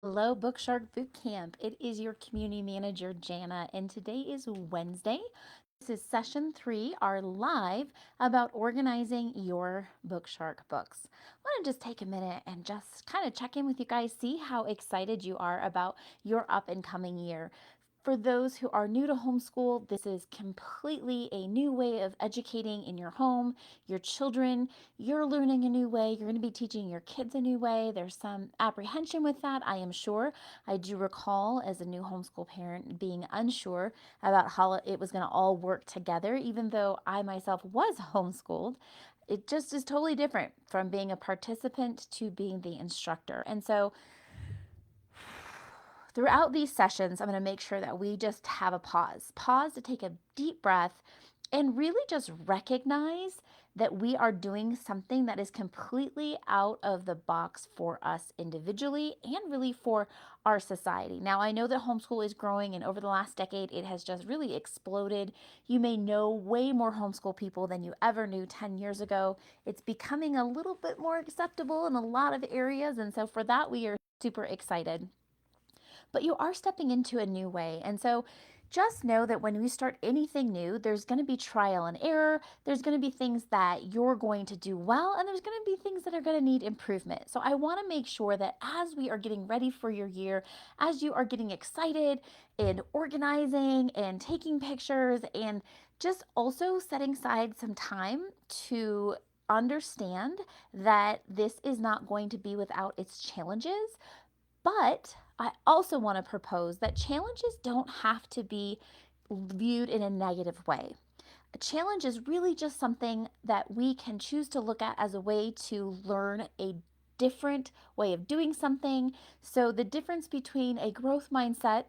Hello, BookShark BootCamp. It is your community manager, Jana, and today is Wednesday. This is session 3, our live about organizing your BookShark books. I want to just take a minute and just kind of check in with you guys, see how excited you are about your up and coming year. For those who are new to homeschool, this is completely a new way of educating in your home, your children. You're learning a new way. You're going to be teaching your kids a new way. There's some apprehension with that, I am sure. I do recall as a new homeschool parent being unsure about how it was going to all work together, even though I myself was homeschooled. It just is totally different from being a participant to being the instructor. And so throughout these sessions, I'm going to make sure that we just have a pause to take a deep breath and really just recognize that we are doing something that is completely out of the box for us individually and really for our society. Now, I know that homeschool is growing, and over the last decade, it has just really exploded. You may know way more homeschool people than you ever knew 10 years ago. It's becoming a little bit more acceptable in a lot of areas, and so for that, we are super excited, but you are stepping into a new way. And so just know that when we start anything new, there's going to be trial and error. There's going to be things that you're going to do well, and there's going to be things that are going to need improvement. So I want to make sure that as we are getting ready for your year, as you are getting excited and organizing and taking pictures and just also setting aside some time to understand that this is not going to be without its challenges, but I also want to propose that challenges don't have to be viewed in a negative way. A challenge is really just something that we can choose to look at as a way to learn a different way of doing something. So the difference between a growth mindset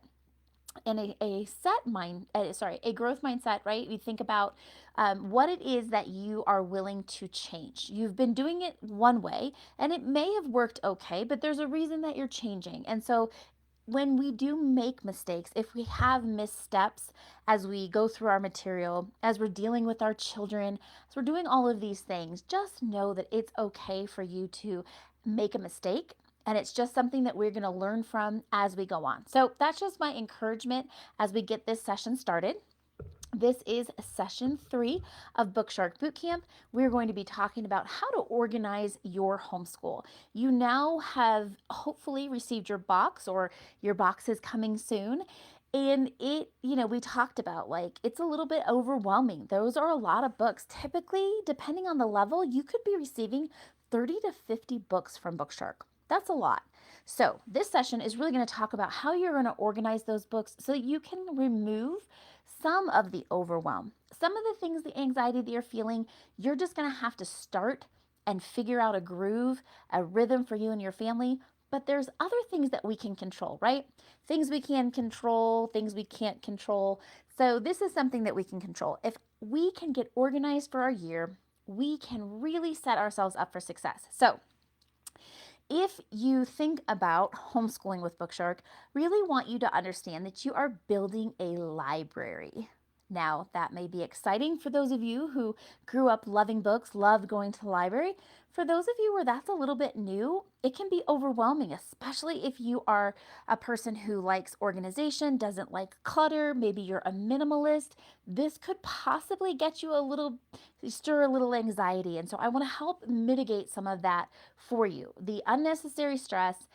and a growth mindset, right? You think about what it is that you are willing to change. You've been doing it one way and it may have worked okay, but there's a reason that you're changing. And so when we do make mistakes, if we have missteps as we go through our material, as we're dealing with our children, as we're doing all of these things, just know that it's okay for you to make a mistake. And it's just something that we're going to learn from as we go on. So that's just my encouragement as we get this session started. This is session 3 of BookShark Bootcamp. We're going to be talking about how to organize your homeschool. You now have hopefully received your box, or your box is coming soon. And we talked about, like, it's a little bit overwhelming. Those are a lot of books. Typically, depending on the level, you could be receiving 30 to 50 books from BookShark. That's a lot. So, this session is really going to talk about how you're going to organize those books so that you can remove some of the overwhelm. Some of the things, the anxiety that you're feeling, you're just going to have to start and figure out a groove, a rhythm for you and your family. But there's other things that we can control, right? Things we can control, things we can't control. So this is something that we can control. If we can get organized for our year, we can really set ourselves up for success. So if you think about homeschooling with BookShark, really want you to understand that you are building a library. Now, that may be exciting for those of you who grew up loving books, loved going to the library. For those of you where that's a little bit new, it can be overwhelming, especially if you are a person who likes organization, doesn't like clutter, maybe you're a minimalist. This could possibly get you stir a little anxiety. And so I want to help mitigate some of that for you. The unnecessary stress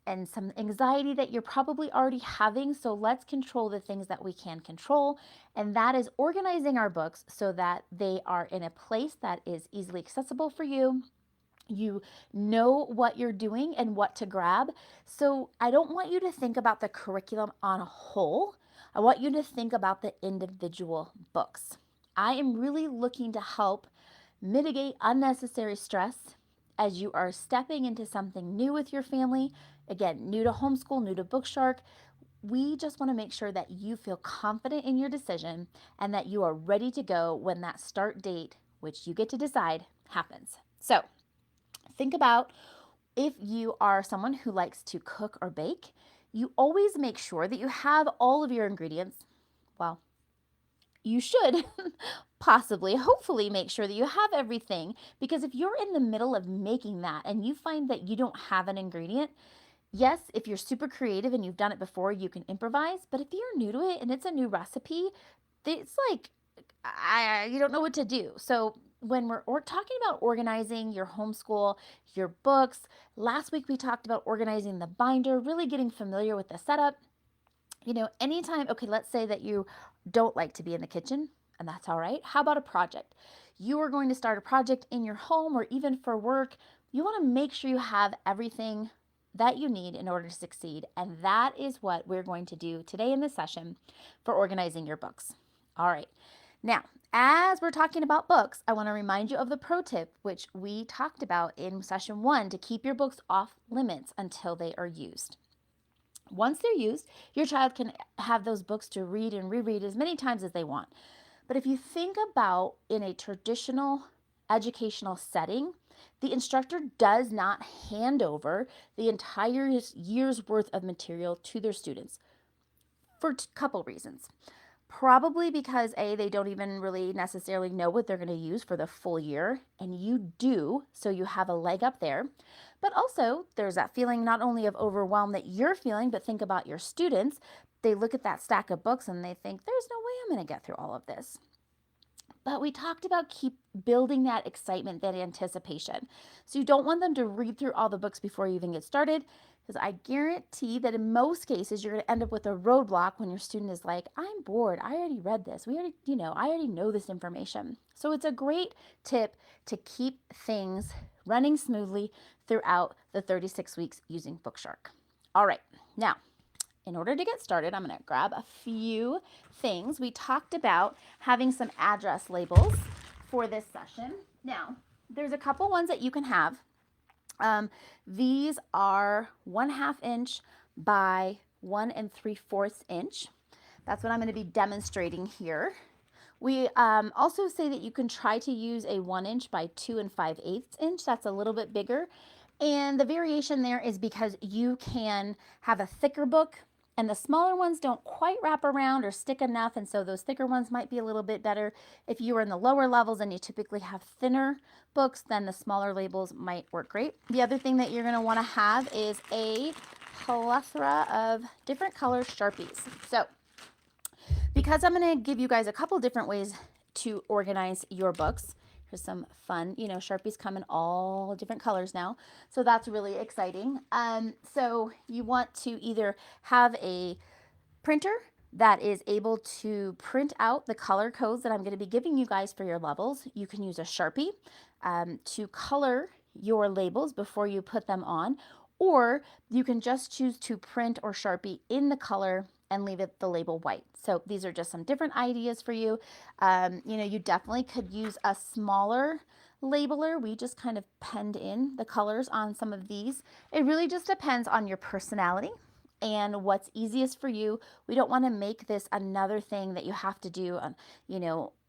and some anxiety that you're probably already having. So let's control the things that we can control. And that is organizing our books so that they are in a place that is easily accessible for you. You know what you're doing and what to grab. So I don't want you to think about the curriculum on a whole. I want you to think about the individual books. I am really looking to help mitigate unnecessary stress as you are stepping into something new with your family. Again, new to homeschool, new to BookShark. We just want to make sure that you feel confident in your decision and that you are ready to go when that start date, which you get to decide, happens. So think about, if you are someone who likes to cook or bake, you always make sure that you have all of your ingredients. Well, you should possibly, hopefully, make sure that you have everything, because if you're in the middle of making that and you find that you don't have an ingredient, Yes, if you're super creative and you've done it before, you can improvise. But if you're new to it and it's a new recipe, it's like you don't know what to do. So when we're talking about organizing your homeschool, your books, last week we talked about organizing the binder, really getting familiar with the setup. Anytime, okay, let's say that you don't like to be in the kitchen, and that's all right. How about a project? You are going to start a project in your home or even for work. You want to make sure you have everything that you need in order to succeed. And that is what we're going to do today in this session for organizing your books. All right. Now, as we're talking about books, I want to remind you of the pro tip, which we talked about in session 1, to keep your books off limits until they are used. Once they're used, your child can have those books to read and reread as many times as they want. But if you think about in a traditional educational setting, the instructor does not hand over the entire year's worth of material to their students for a couple reasons. Probably because they don't even really necessarily know what they're going to use for the full year, and you do, so you have a leg up there. But also, there's that feeling not only of overwhelm that you're feeling, but think about your students. They look at that stack of books and they think, there's no way I'm going to get through all of this. But we talked about keep building that excitement, that anticipation. So you don't want them to read through all the books before you even get started, because I guarantee that in most cases you're going to end up with a roadblock when your student is like, I'm bored. I already read this. I already know this information. So it's a great tip to keep things running smoothly throughout the 36 weeks using BookShark. All right. Now, in order to get started, I'm going to grab a few things. We talked about having some address labels for this session. Now, there's a couple ones that you can have. These are 1/2 inch by 1 3/4 inch. That's what I'm going to be demonstrating here. We also say that you can try to use a 1 inch by 2 5/8 inch. That's a little bit bigger. And the variation there is because you can have a thicker book and the smaller ones don't quite wrap around or stick enough. And so those thicker ones might be a little bit better. If you are in the lower levels and you typically have thinner books, then the smaller labels might work great. The other thing that you're going to want to have is a plethora of different color Sharpies. So because I'm going to give you guys a couple different ways to organize your books. Here's some fun, Sharpies come in all different colors now. So that's really exciting. So you want to either have a printer that is able to print out the color codes that I'm going to be giving you guys for your levels. You can use a Sharpie to color your labels before you put them on, or you can just choose to print or Sharpie in the color and leave it the label white. So these are just some different ideas for you. You definitely could use a smaller labeler. We just kind of penned in the colors on some of these. It really just depends on your personality and what's easiest for you. We don't want to make this another thing that you have to do,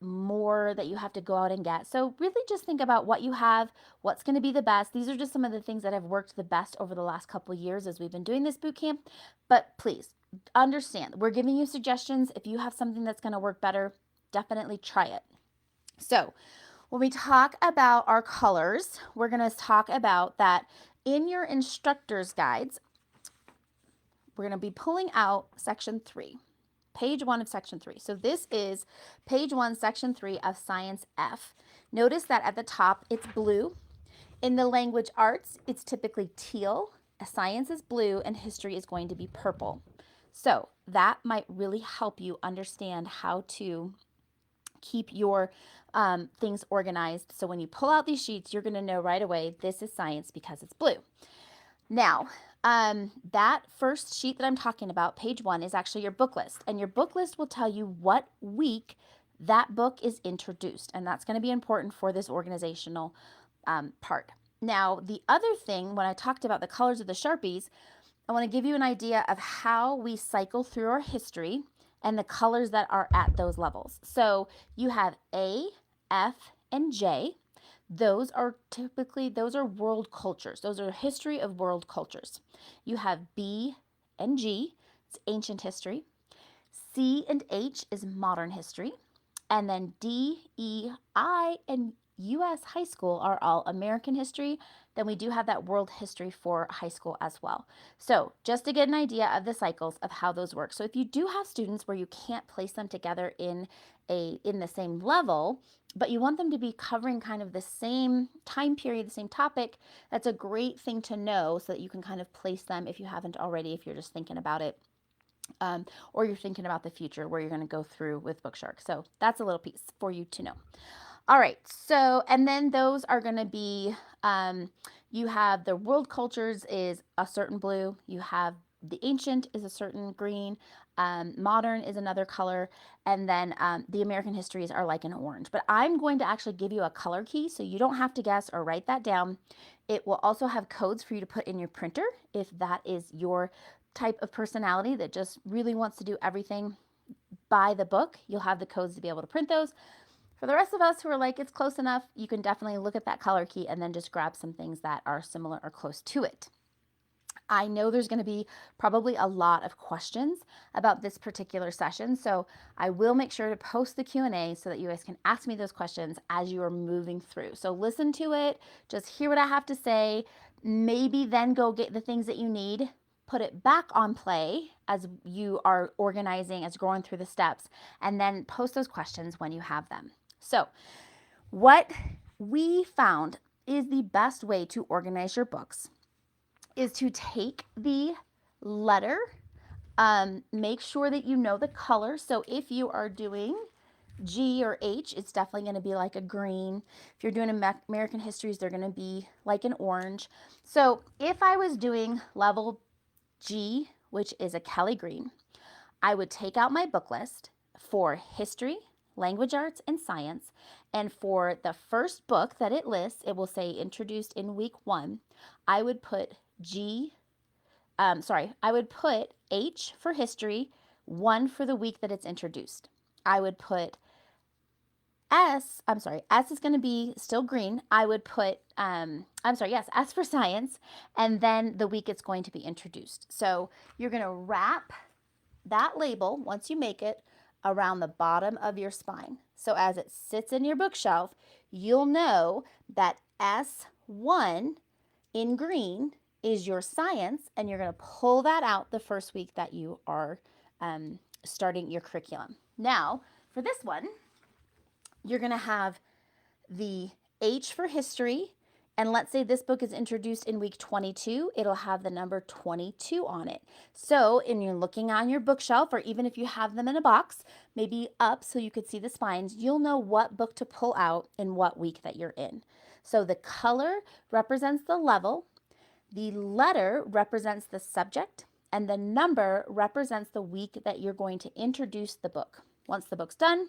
more that you have to go out and get. So really just think about what you have, what's going to be the best. These are just some of the things that have worked the best over the last couple of years as we've been doing this boot camp. But please understand, we're giving you suggestions. If you have something that's going to work better, definitely try it. So when we talk about our colors, we're going to talk about that in your instructor's guides. We're going to be pulling out section 3, page 1 of section 3. So this is page 1, section 3 of Science F. Notice that at the top it's blue. In the language arts, it's typically teal. Science is blue and history is going to be purple. So that might really help you understand how to keep your things organized. So when you pull out these sheets, you're going to know right away this is science because it's blue. Now, that first sheet that I'm talking about, page 1, is actually your book list. And your book list will tell you what week that book is introduced. And that's going to be important for this organizational part. Now, the other thing, when I talked about the colors of the Sharpies, I want to give you an idea of how we cycle through our history and the colors that are at those levels. So you have A, F, and J. Those are world cultures. Those are history of world cultures. You have B and G, it's ancient history. C and H is modern history. And then D, E, I, and US high school are all American history, then we do have that world history for high school as well. So just to get an idea of the cycles of how those work. So if you do have students where you can't place them together in the same level, but you want them to be covering kind of the same time period, the same topic, that's a great thing to know so that you can kind of place them if you haven't already, if you're just thinking about it. Or you're thinking about the future where you're going to go through with BookShark. So that's a little piece for you to know. All right, so, and then those are going to be, you have the world cultures is a certain blue, you have the ancient is a certain green, modern is another color, and then the American histories are like an orange. But I'm going to actually give you a color key so you don't have to guess or write that down. It will also have codes for you to put in your printer if that is your type of personality that just really wants to do everything by the book. You'll have the codes to be able to print those. For the rest of us who are like, it's close enough, you can definitely look at that color key and then just grab some things that are similar or close to it. I know there's going to be probably a lot of questions about this particular session, so I will make sure to post the Q&A so that you guys can ask me those questions as you are moving through. So listen to it, just hear what I have to say, maybe then go get the things that you need, put it back on play as you are organizing, as going through the steps, and then post those questions when you have them. So what we found is the best way to organize your books is to take the letter, make sure that you know the color. So if you are doing G or H, it's definitely going to be like a green. If you're doing American histories, they're going to be like an orange. So if I was doing level G, which is a Kelly green, I would take out my book list for history, language arts, and science. And for the first book that it lists, it will say introduced in week 1. I would put I would put H for history, 1 for the week that it's introduced. I would put S is going to be still green. I would put, S for science, and then the week it's going to be introduced. So you're going to wrap that label, once you make it, around the bottom of your spine. So as it sits in your bookshelf, you'll know that S1 in green is your science, and you're going to pull that out the first week that you are starting your curriculum. Now, for this one, you're going to have the H for history, and let's say this book is introduced in week 22, it'll have the number 22 on it. So, and you're looking on your bookshelf, or even if you have them in a box, maybe up so you could see the spines, you'll know what book to pull out in what week that you're in. So the color represents the level, the letter represents the subject, and the number represents the week that you're going to introduce the book. Once the book's done,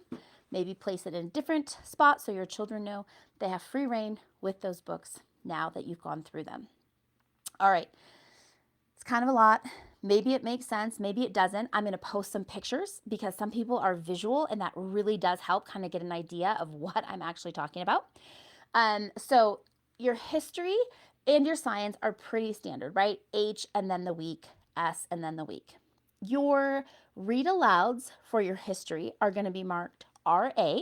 maybe place it in a different spot so your children know they have free reign with those books now that you've gone through them. All right, it's kind of a lot. Maybe it makes sense, maybe it doesn't. I'm going to post some pictures because some people are visual, and that really does help kind of get an idea of what I'm actually talking about. So your history and your science are pretty standard, right? H and then the week, S and then the week. Your read alouds for your history are going to be marked RA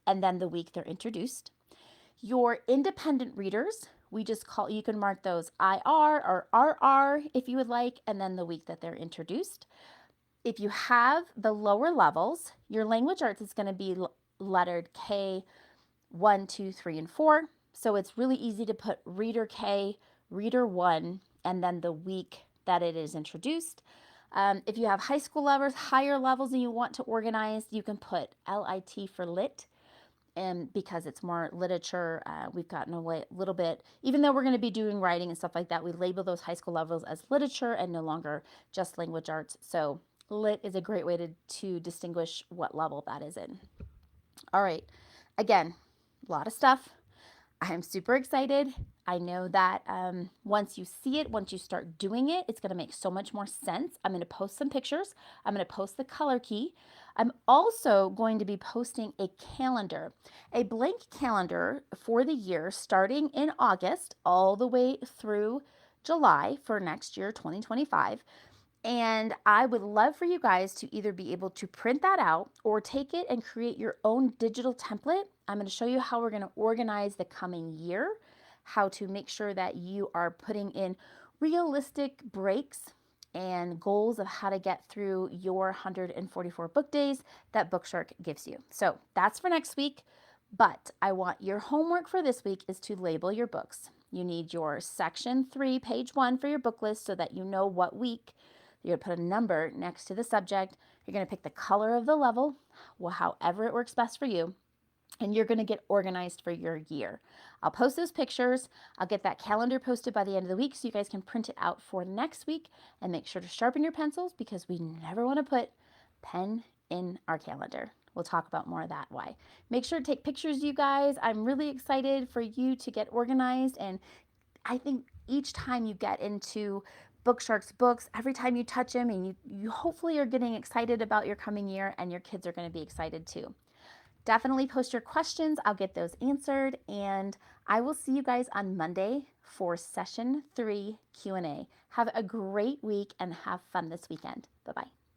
and then the week they're introduced. Your independent readers, you can mark those IR or RR if you would like, and then the week that they're introduced. If you have the lower levels, your language arts is going to be lettered K 1, 2, 3, and 4. So it's really easy to put reader K, reader 1, and then the week that it is introduced. If you have high school levels, higher levels, and you want to organize, you can put LIT for lit, and because it's more literature, we've gotten away a little bit. Even though we're going to be doing writing and stuff like that, we label those high school levels as literature and no longer just language arts. So lit is a great way to distinguish what level that is in. All right, again, a lot of stuff. I am super excited. I know that once you see it, once you start doing it, it's going to make so much more sense. I'm going to post some pictures. I'm going to post the color key. I'm also going to be posting a calendar, a blank calendar for the year starting in August all the way through July for next year, 2025. And I would love for you guys to either be able to print that out or take it and create your own digital template. I'm going to show you how we're going to organize the coming year, how to make sure that you are putting in realistic breaks and goals of how to get through your 144 book days that BookShark gives you. So that's for next week. But I want your homework for this week is to label your books. You need your section 3, page 1 for your book list so that you know what week. You're going to put a number next to the subject. You're going to pick the color of the level, well, however it works best for you. And you're going to get organized for your year. I'll post those pictures. I'll get that calendar posted by the end of the week so you guys can print it out for next week. And make sure to sharpen your pencils because we never want to put pen in our calendar. We'll talk about more of that why. Make sure to take pictures, you guys. I'm really excited for you to get organized, and I think each time you get into BookShark's books, every time you touch them, and you hopefully are getting excited about your coming year, and your kids are going to be excited too. Definitely post your questions. I'll get those answered, and I will see you guys on Monday for session 3 Q&A. Have a great week and have fun this weekend. Bye-bye.